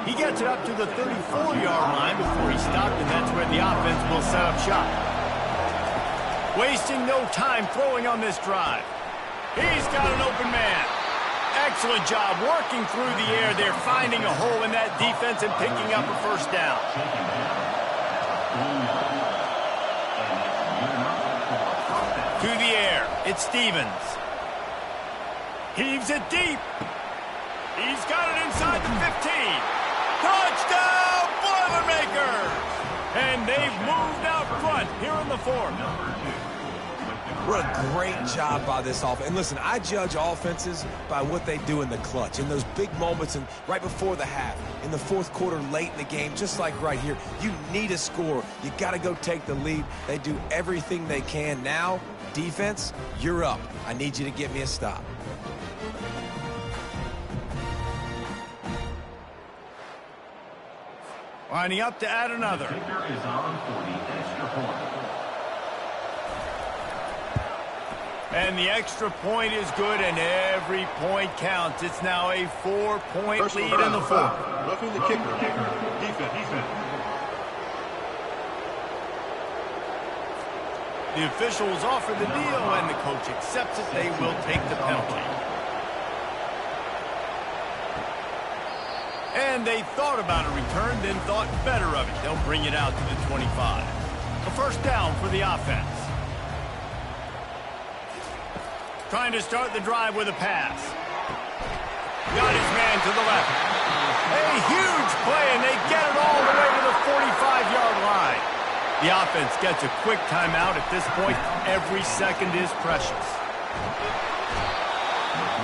He gets it up to the 34-yard line before he stopped, and that's where the offense will set up shop. Wasting no time throwing on this drive. He's got an open man. Excellent job working through the air. They're finding a hole in that defense and picking up a first down. To the air, it's Stevens. Heaves it deep. He's got it inside the 15. Touchdown, Boilermakers! And they've moved out front here in the 4th. What a great job by this offense. And listen, I judge offenses by what they do in the clutch, in those big moments and right before the half, in the 4th quarter, late in the game, just like right here. You need a score. You got to go take the lead. They do everything they can. Now, defense, you're up. I need you to get me a stop. Lining up to add another. And the extra point is good, and every point counts. It's now a 4-point lead in the 4th. Roughing the kicker. Defense. The officials offer the deal, and the coach accepts it. They will take the penalty. And they thought about a return, then thought better of it. They'll bring it out to the 25. A first down for the offense. Trying to start the drive with a pass. Got his man to the left. A huge play, and they get it all the way to the 45-yard line. The offense gets a quick timeout. At this point, every second is precious.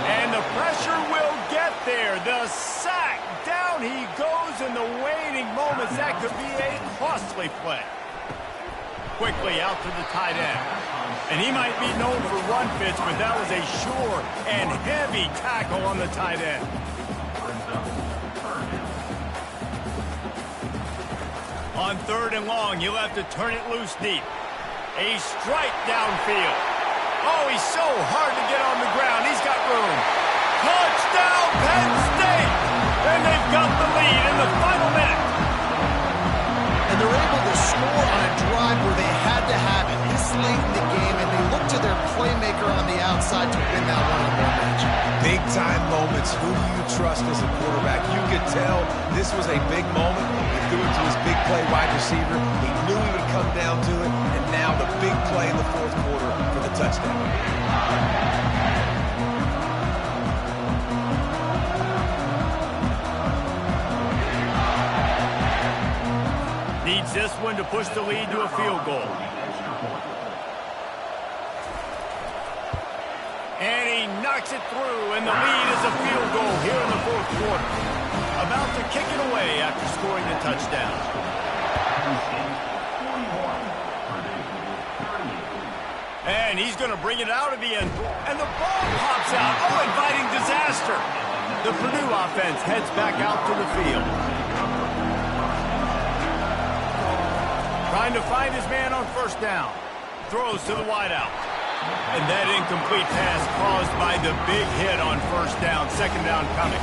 And the pressure will get there. The sack. Down he goes in the waning moments. That could be a costly play. Quickly out to the tight end. And he might be known for run fits, but that was a sure and heavy tackle on the tight end. On 3rd and long, you'll have to turn it loose deep. A strike downfield. Oh, he's so hard to get on the ground. He's got room. Touchdown, Penn State! And they've got the lead in the final minute. And they're able to score on a drive where they had to have it this late in the game, and they look to their playmaker on the outside to win that one-on-one match. Big-time moments. Who do you trust as a quarterback? You could tell this was a big moment. He threw it to his big play wide receiver. He knew he would come down to it, and now the big play in the 4th quarter for the touchdown. Needs this one to push the lead to a field goal. And he knocks it through, and the lead is a field goal here in the 4th quarter. About to kick it away after scoring the touchdown. And he's going to bring it out of the end. And the ball pops out. Oh, inviting disaster. The Purdue offense heads back out to the field. Trying to find his man on 1st down. Throws to the wideout. And that incomplete pass caused by the big hit on 1st down. 2nd down coming.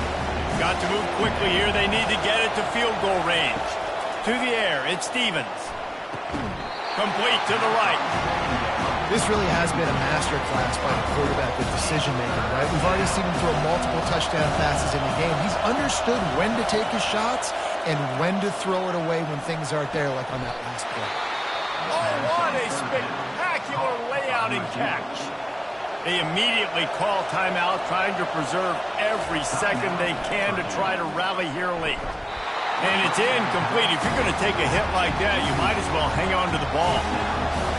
Got to move quickly here. They need to get it to field goal range. To the air, it's Stevens. Complete to the right. This really has been a masterclass by the quarterback with decision-making, right? We've already seen him throw multiple touchdown passes in the game. He's understood when to take his shots and when to throw it away when things aren't there, like on that last play. Oh, what a spectacular layout and catch. They immediately call timeout, trying to preserve every second they can to try to rally here late. And it's incomplete. If you're going to take a hit like that, you might as well hang on to the ball.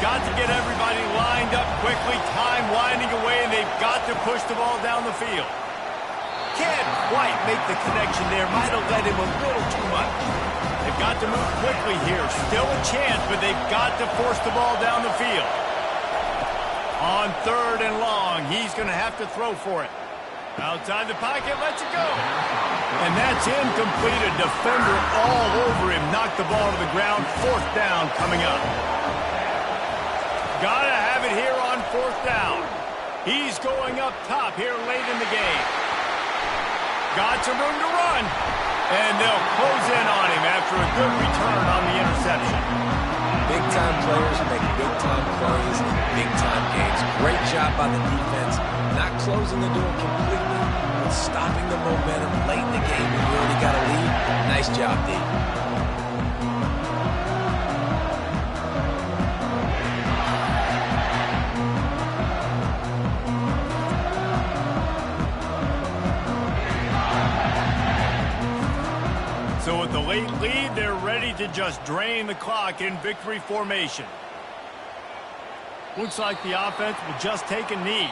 Got to get everybody lined up quickly, time winding away, and they've got to push the ball down the field. Can't quite make the connection there. Might have led him a little too much. They've got to move quickly here. Still a chance, but they've got to force the ball down the field. On 3rd and long, he's going to have to throw for it. Outside the pocket, lets it go. And that's incomplete. A defender all over him. Knocked the ball to the ground. 4th down coming up. Gotta have it here on 4th down. He's going up top here late in the game. Got some room to run. And they'll close in on him after a good return on the interception. Big-time players make big-time plays in big-time games. Great job by the defense. Not closing the door completely, but stopping the momentum late in the game when you already got a lead. Nice job, D. So with the late lead, they're ready to just drain the clock in victory formation. Looks like the offense will just take a knee.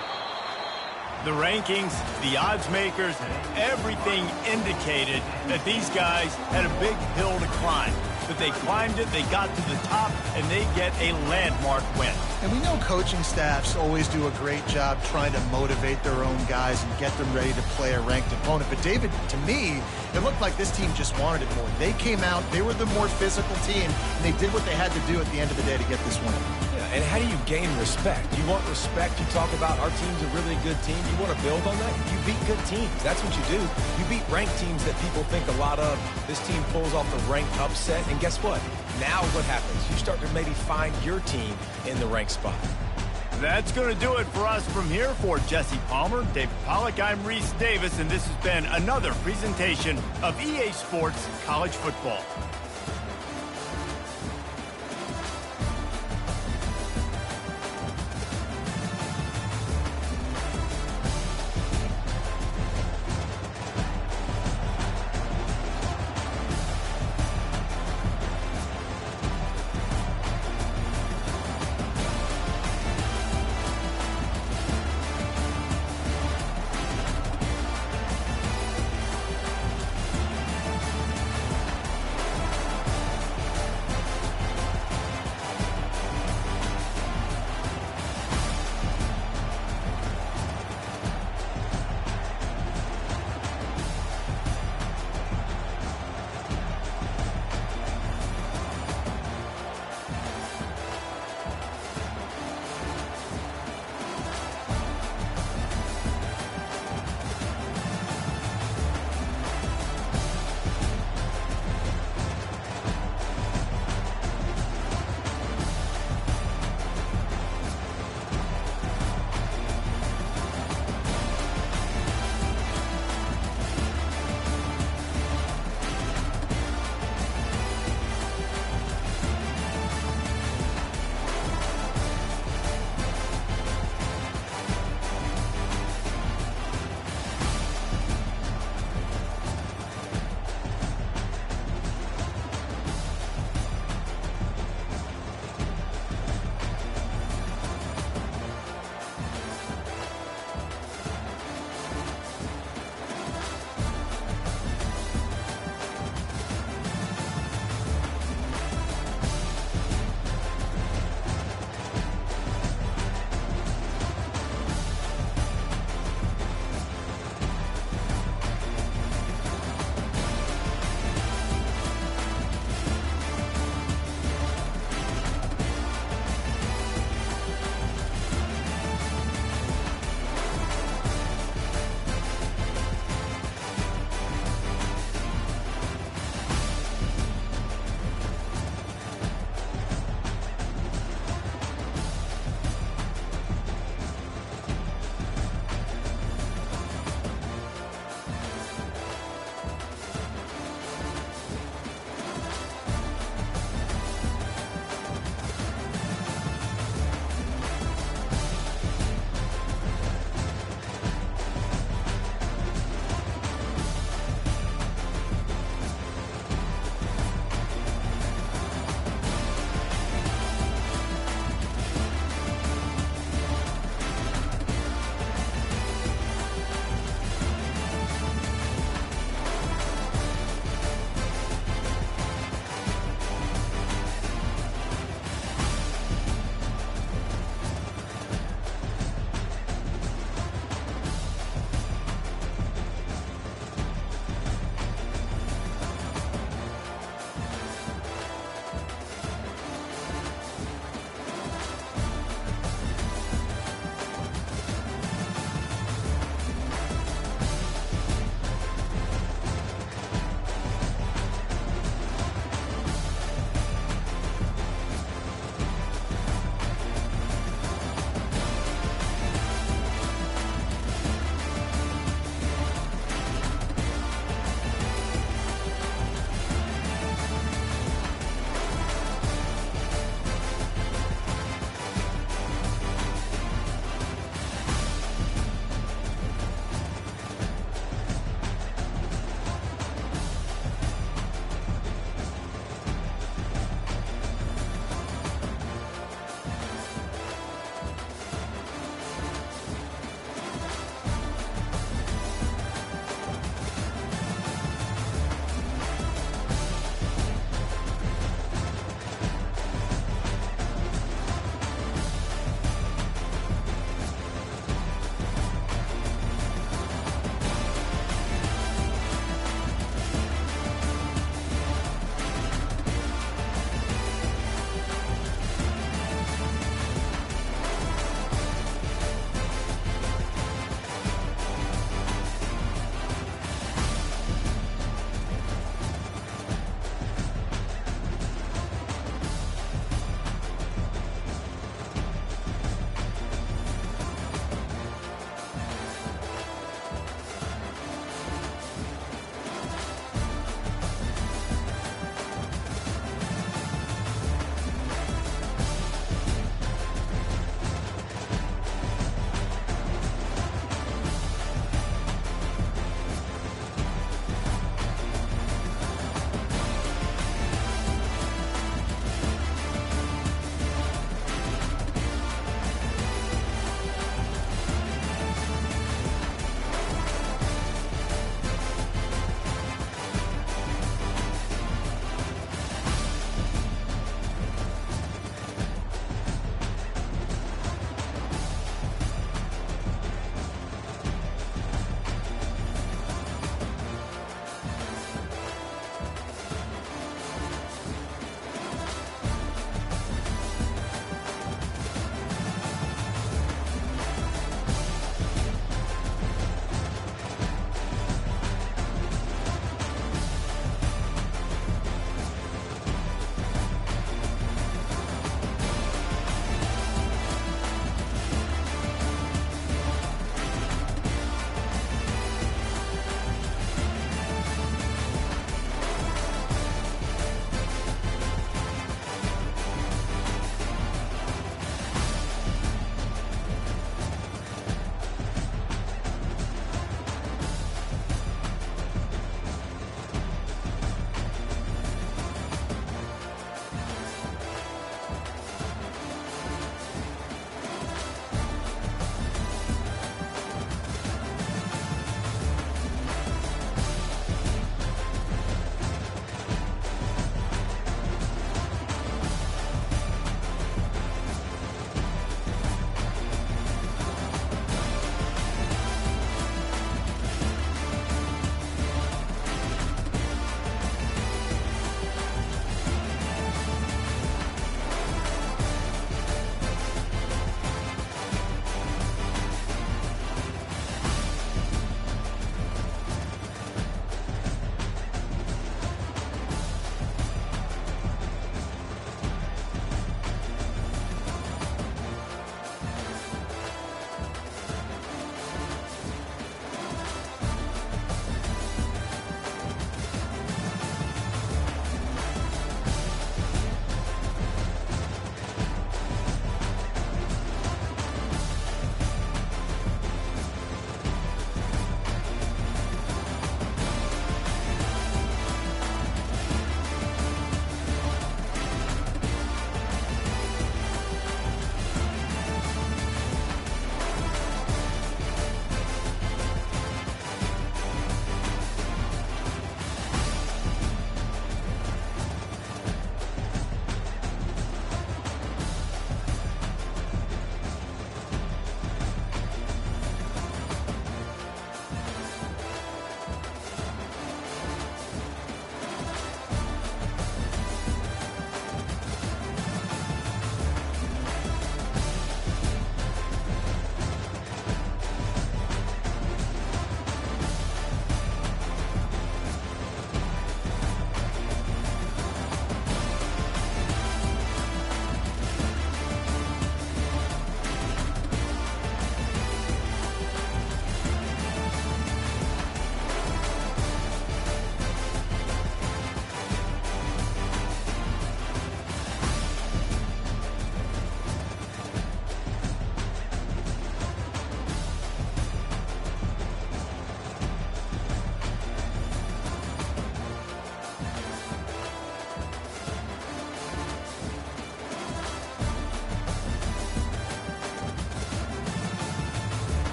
The rankings, the odds makers, everything indicated that these guys had a big hill to climb. But they climbed it, they got to the top, and they get a landmark win. And we know coaching staffs always do a great job trying to motivate their own guys and get them ready to play a ranked opponent. But David, to me, it looked like this team just wanted it more. They came out, they were the more physical team, and they did what they had to do at the end of the day to get this win. And how do you gain respect? You want respect? You talk about our team's a really good team. You want to build on that? You beat good teams. That's what you do. You beat ranked teams that people think a lot of. This team pulls off the ranked upset, and guess what? Now what happens? You start to maybe find your team in the ranked spot. That's going to do it for us from here. For Jesse Palmer, David Pollack, I'm Reese Davis, and this has been another presentation of EA Sports College Football.